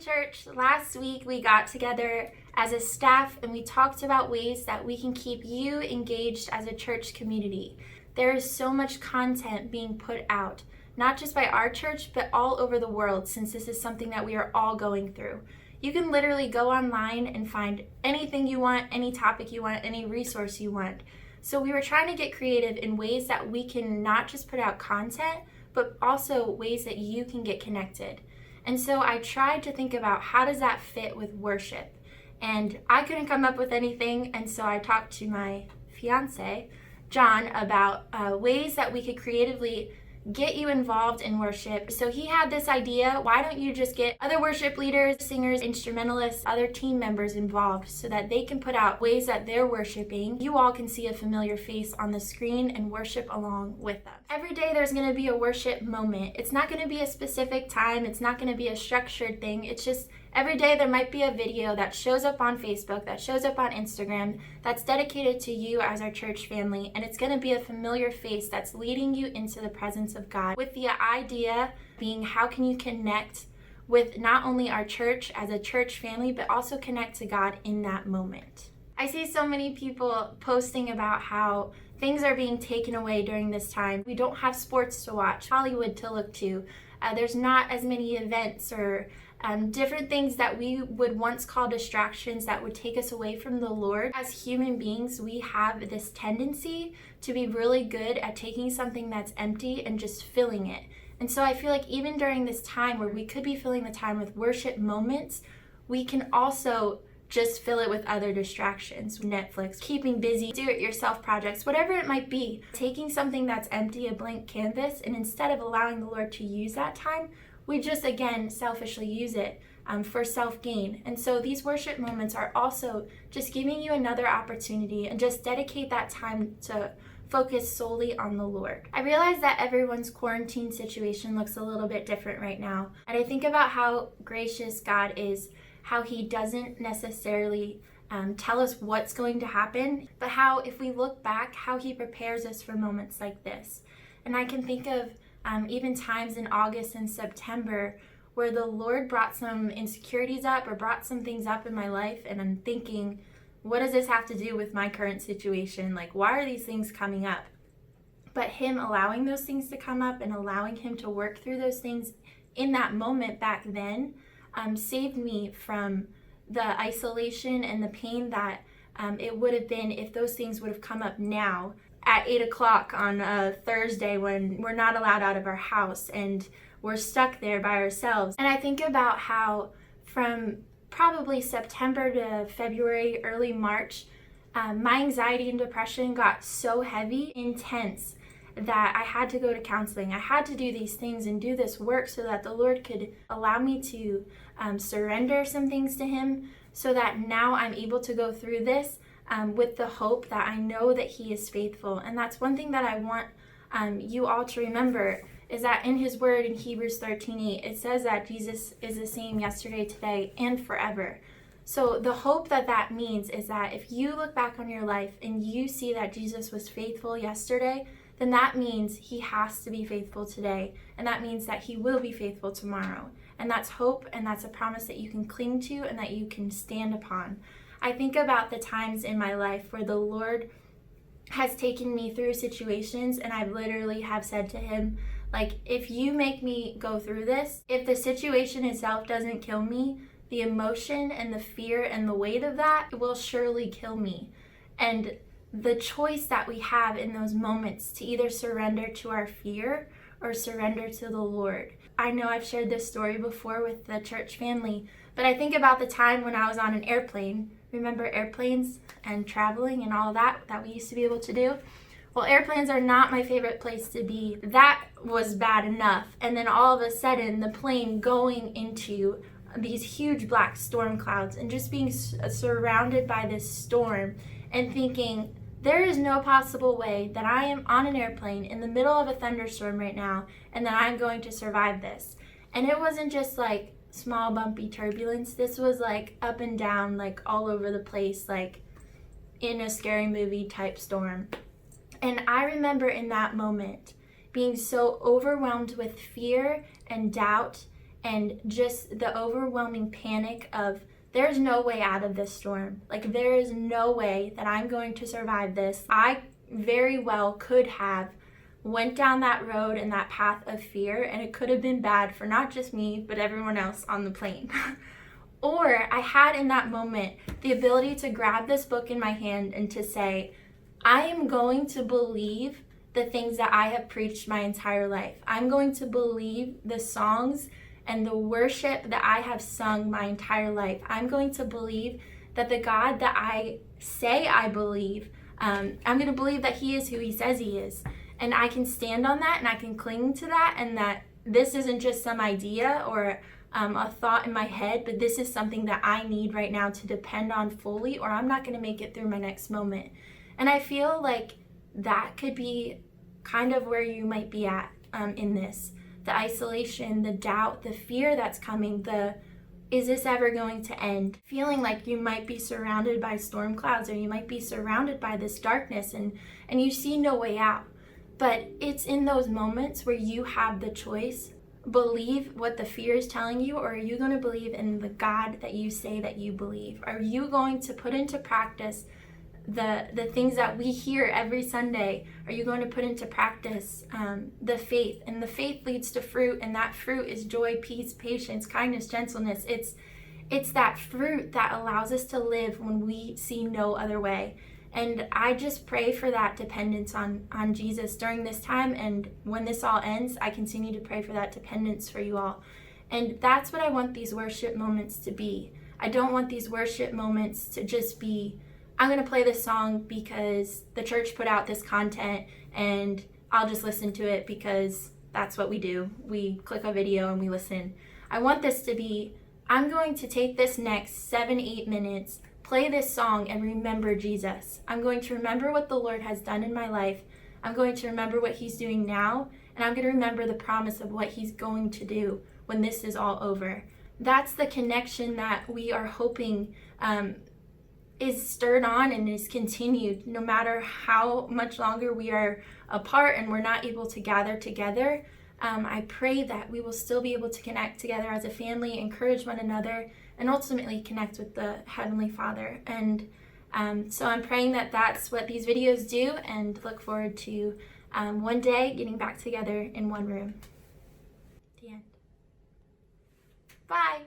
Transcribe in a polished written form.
Church. Last week we got together as a staff and we talked about ways that we can keep you engaged as a church community. There is so much content being put out, not just by our church, but all over the world, since this is something that we are all going through. You can literally go online and find anything you want, any topic you want, any resource you want. So we were trying to get creative in ways that we can not just put out content, but also ways that you can get connected. And so I tried to think about how does that fit with worship? And I couldn't come up with anything, and so I talked to my fiance, John, about ways that we could creatively get you involved in worship. So he had this idea, why don't you just get other worship leaders, singers, instrumentalists, other team members involved so that they can put out ways that they're worshiping. You all can see a familiar face on the screen and worship along with them. Every day there's going to be a worship moment. It's not going to be a specific time. It's not going to be a structured thing. It's just every day there might be a video that shows up on Facebook, that shows up on Instagram, that's dedicated to you as our church family, and it's going to be a familiar face that's leading you into the presence of God, with the idea being how can you connect with not only our church as a church family, but also connect to God in that moment. I see so many people posting about how things are being taken away during this time. We don't have sports to watch, Hollywood to look to. There's not as many events or different things that we would once call distractions that would take us away from the Lord. As human beings, we have this tendency to be really good at taking something that's empty and just filling it. And so I feel like even during this time where we could be filling the time with worship moments, we can also just fill it with other distractions, Netflix, keeping busy, do-it-yourself projects, whatever it might be. Taking something that's empty, a blank canvas, and instead of allowing the Lord to use that time, we just, again, selfishly use it for self-gain. And so these worship moments are also just giving you another opportunity and just dedicate that time to focus solely on the Lord. I realize that everyone's quarantine situation looks a little bit different right now. And I think about how gracious God is, how he doesn't necessarily tell us what's going to happen, but how if we look back, how he prepares us for moments like this. And I can think of even times in August and September where the Lord brought some insecurities up or brought some things up in my life, and I'm thinking, what does this have to do with my current situation? Like, why are these things coming up? But him allowing those things to come up and allowing him to work through those things in that moment back then saved me from the isolation and the pain that it would have been if those things would have come up now at 8 o'clock on a Thursday when we're not allowed out of our house and we're stuck there by ourselves. And I think about how from probably September to February, early March, my anxiety and depression got so heavy, intense, that I had to go to counseling. I had to do these things and do this work so that the Lord could allow me to surrender some things to him, so that now I'm able to go through this with the hope that I know that he is faithful. And that's one thing that I want you all to remember, is that in his word in Hebrews 13:8, it says that Jesus is the same yesterday, today, and forever. So the hope that that means is that if you look back on your life and you see that Jesus was faithful yesterday, then that means he has to be faithful today. And that means that he will be faithful tomorrow. And that's hope, and that's a promise that you can cling to and that you can stand upon. I think about the times in my life where the Lord has taken me through situations and I literally have said to him, like, if you make me go through this, if the situation itself doesn't kill me, the emotion and the fear and the weight of that will surely kill me. And the choice that we have in those moments to either surrender to our fear or surrender to the Lord. I know I've shared this story before with the church family, but I think about the time when I was on an airplane. Remember airplanes and traveling and all that we used to be able to do? Well, airplanes are not my favorite place to be. That was bad enough. And then all of a sudden, the plane going into these huge black storm clouds and just being surrounded by this storm and thinking, there is no possible way that I am on an airplane in the middle of a thunderstorm right now and that I'm going to survive this. And it wasn't just like small bumpy turbulence. This was like up and down, like all over the place, like in a scary movie type storm. And I remember in that moment being so overwhelmed with fear and doubt and just the overwhelming panic of there's no way out of this storm. Like, there is no way that I'm going to survive this. I very well could have went down that road and that path of fear, and it could have been bad for not just me, but everyone else on the plane. Or I had in that moment the ability to grab this book in my hand and to say, I am going to believe the things that I have preached my entire life. I'm going to believe the songs and the worship that I have sung my entire life. I'm going to believe that the God that I say I believe, I'm going to believe that he is who he says he is. And I can stand on that and I can cling to that, and that this isn't just some idea or a thought in my head, but this is something that I need right now to depend on fully, or I'm not going to make it through my next moment. And I feel like that could be kind of where you might be at in this. The isolation, the doubt, the fear that's coming, is this ever going to end? Feeling like you might be surrounded by storm clouds, or you might be surrounded by this darkness and you see no way out. But it's in those moments where you have the choice. Believe what the fear is telling you, or are you going to believe in the God that you say that you believe? Are you going to put into practice the things that we hear every Sunday? Are you going to put into practice the faith? And the faith leads to fruit, and that fruit is joy, peace, patience, kindness, gentleness. It's that fruit that allows us to live when we see no other way. And I just pray for that dependence on Jesus during this time, and when this all ends, I continue to pray for that dependence for you all. And that's what I want these worship moments to be. I don't want these worship moments to just be, I'm going to play this song because the church put out this content and I'll just listen to it because that's what we do. We click a video and we listen. I want this to be, I'm going to take this next 7-8 minutes, play this song, and remember Jesus. I'm going to remember what the Lord has done in my life. I'm going to remember what he's doing now, and I'm going to remember the promise of what he's going to do when this is all over. That's the connection that we are hoping is stirred on and is continued no matter how much longer we are apart and we're not able to gather together. I pray that we will still be able to connect together as a family, encourage one another, and ultimately connect with the Heavenly Father. And so I'm praying that that's what these videos do, and look forward to one day getting back together in one room. The end. Bye.